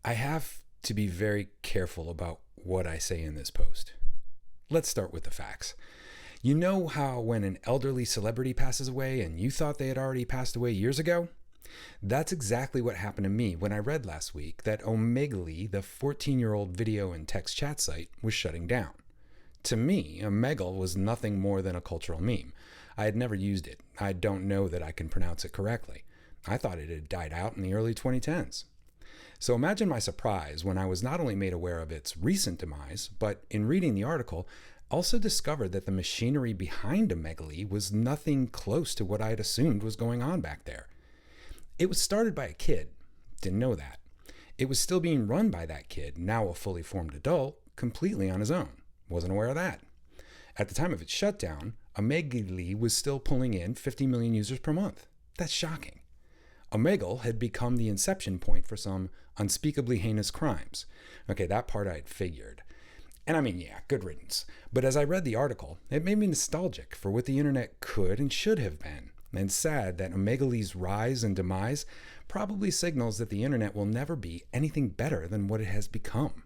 I have to be very careful about what I say in this post. Let's start with the facts. You know how when an elderly celebrity passes away and you thought they had already passed away years ago? That's exactly what happened to me when I read last week that Omegle, the 14-year-old video and text chat site, was shutting down. To me, Omegle was nothing more than a cultural meme. I had never used it. I don't know that I can pronounce it correctly. I thought it had died out in the early 2010s. So imagine my surprise when I was not only made aware of its recent demise, but in reading the article, also discovered that the machinery behind Omegle was nothing close to what I had assumed was going on back there. It was started by a kid. Didn't know that. It was still being run by that kid, now a fully formed adult, completely on his own. Wasn't aware of that. At the time of its shutdown, Omegle was still pulling in 50 million users per month. That's shocking. Omegle had become the inception point for some unspeakably heinous crimes. Okay, that part I had figured. And I mean, yeah, good riddance. But as I read the article, it made me nostalgic for what the internet could and should have been, and sad that Omegle's rise and demise probably signals that the internet will never be anything better than what it has become.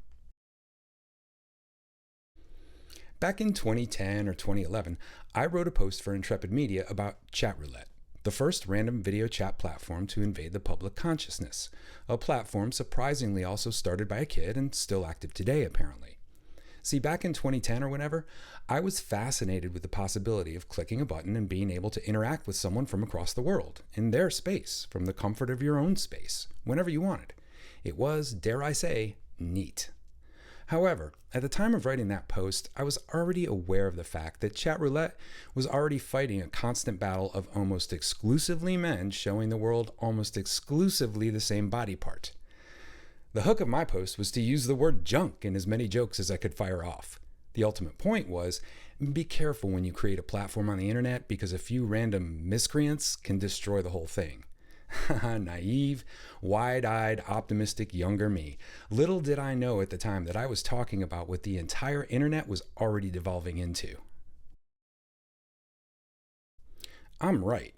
Back in 2010 or 2011, I wrote a post for Intrepid Media about chat roulette, the first random video chat platform to invade the public consciousness, a platform surprisingly also started by a kid and still active today, apparently. See, back in 2010 or whenever, I was fascinated with the possibility of clicking a button and being able to interact with someone from across the world, in their space, from the comfort of your own space, whenever you wanted. It was, dare I say, neat. However, at the time of writing that post, I was already aware of the fact that chat roulette was already fighting a constant battle of almost exclusively men showing the world almost exclusively the same body part. The hook of my post was to use the word junk in as many jokes as I could fire off. The ultimate point was, be careful when you create a platform on the internet because a few random miscreants can destroy the whole thing. Naive, wide-eyed, optimistic younger me. Little did I know at the time that I was talking about what the entire internet was already devolving into. I'm right?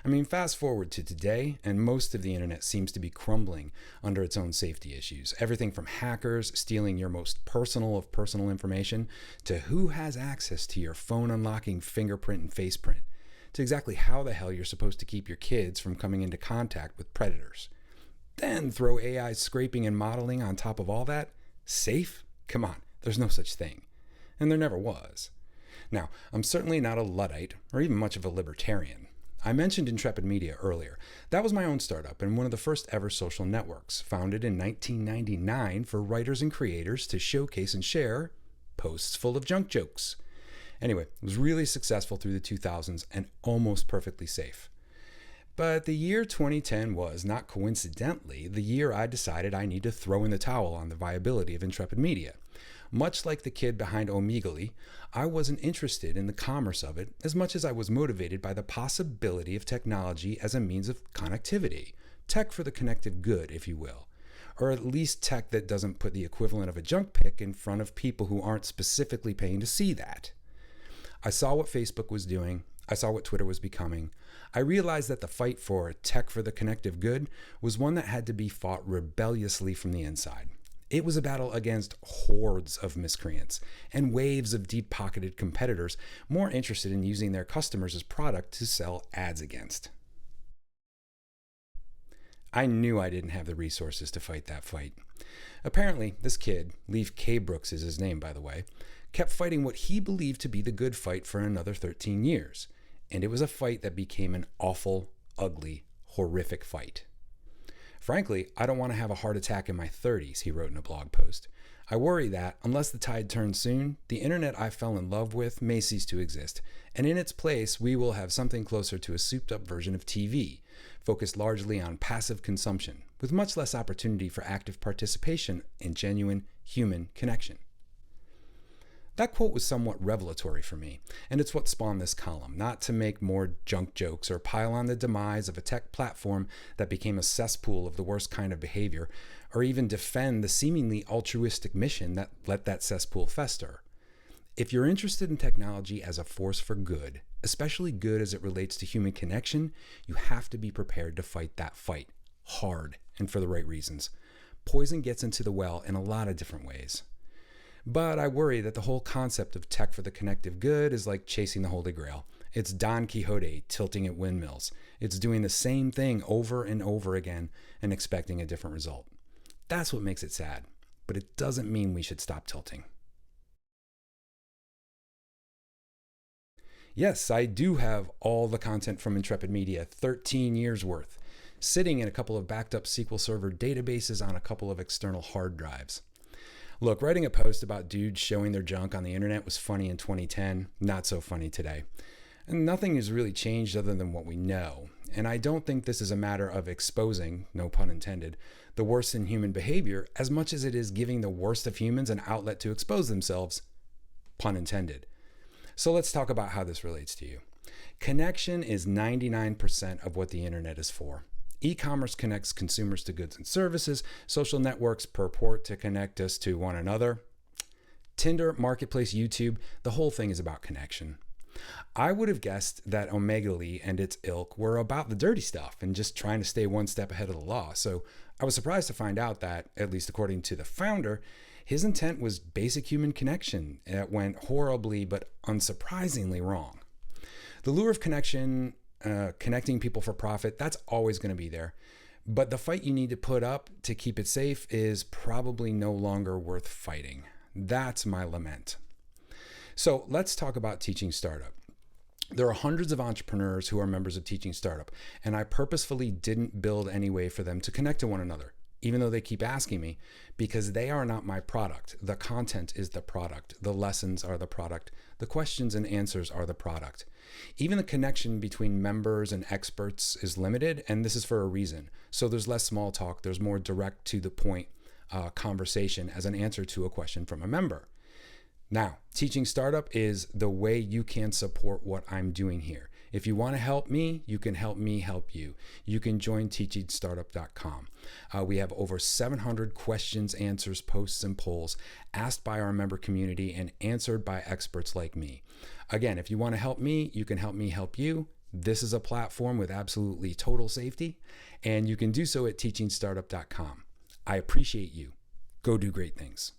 I mean, fast forward to today, and most of the internet seems to be crumbling under its own safety issues. Everything from hackers stealing your most personal of personal information to who has access to your phone unlocking fingerprint and face print, to exactly how the hell you're supposed to keep your kids from coming into contact with predators. Then throw AI scraping and modeling on top of all that? Safe? Come on, there's no such thing. And there never was. Now, I'm certainly not a Luddite or even much of a libertarian. I mentioned Intrepid Media earlier. That was my own startup and one of the first ever social networks, founded in 1999 for writers and creators to showcase and share posts full of junk jokes. Anyway, it was really successful through the 2000s and almost perfectly safe. But the year 2010 was, not coincidentally, the year I decided I need to throw in the towel on the viability of Intrepid Media. Much like the kid behind Omegle, I wasn't interested in the commerce of it as much as I was motivated by the possibility of technology as a means of connectivity. Tech for the connective good, if you will. Or at least tech that doesn't put the equivalent of a junk pic in front of people who aren't specifically paying to see that. I saw what Facebook was doing. I saw what Twitter was becoming. I realized that the fight for tech for the connective good was one that had to be fought rebelliously from the inside. It was a battle against hordes of miscreants and waves of deep-pocketed competitors more interested in using their customers as product to sell ads against. I knew I didn't have the resources to fight that fight. Apparently, this kid, Leaf K. Brooks is his name by the way, kept fighting what he believed to be the good fight for another 13 years. And it was a fight that became an awful, ugly, horrific fight. Frankly, I don't want to have a heart attack in my 30s, he wrote in a blog post. I worry that, unless the tide turns soon, the internet I fell in love with may cease to exist, and in its place we will have something closer to a souped-up version of TV, focused largely on passive consumption, with much less opportunity for active participation in genuine human connection. That quote was somewhat revelatory for me, and it's what spawned this column, not to make more junk jokes or pile on the demise of a tech platform that became a cesspool of the worst kind of behavior, or even defend the seemingly altruistic mission that let that cesspool fester. If you're interested in technology as a force for good, especially good as it relates to human connection, you have to be prepared to fight that fight, hard and for the right reasons. Poison gets into the well in a lot of different ways. But I worry that the whole concept of tech for the connective good is like chasing the Holy Grail. It's Don Quixote tilting at windmills. It's doing the same thing over and over again and expecting a different result. That's what makes it sad, but it doesn't mean we should stop tilting. Yes, I do have all the content from Intrepid Media, 13 years worth, sitting in a couple of backed up SQL Server databases on a couple of external hard drives. Look, writing a post about dudes showing their junk on the internet was funny in 2010, not so funny today. And nothing has really changed other than what we know. And I don't think this is a matter of exposing, no pun intended, the worst in human behavior as much as it is giving the worst of humans an outlet to expose themselves, pun intended. So let's talk about how this relates to you. Connection is 99% of what the internet is for. E-commerce connects consumers to goods and services. Social networks purport to connect us to one another. Tinder, Marketplace, YouTube, the whole thing is about connection. I would have guessed that Omegle and its ilk were about the dirty stuff and just trying to stay one step ahead of the law. So I was surprised to find out that, at least according to the founder, his intent was basic human connection. It went horribly but unsurprisingly wrong. The lure of connection, connecting people for profit, that's always going to be there. But the fight you need to put up to keep it safe is probably no longer worth fighting. That's my lament. So let's talk about Teaching Startup. There are hundreds of entrepreneurs who are members of Teaching Startup, and I purposefully didn't build any way for them to connect to one another, even though they keep asking me, because they are not my product. The content is the product. The lessons are the product. The questions and answers are the product. Even the connection between members and experts is limited, and this is for a reason. So there's less small talk. There's more direct to the point conversation as an answer to a question from a member. Now, Teaching Startup is the way you can support what I'm doing here. If you want to help me, you can help me help you. You can join teachingstartup.com. We have over 700 questions, answers, posts, and polls asked by our member community and answered by experts like me. Again, if you want to help me, you can help me help you. This is a platform with absolutely total safety, and you can do so at teachingstartup.com. I appreciate you. Go do great things.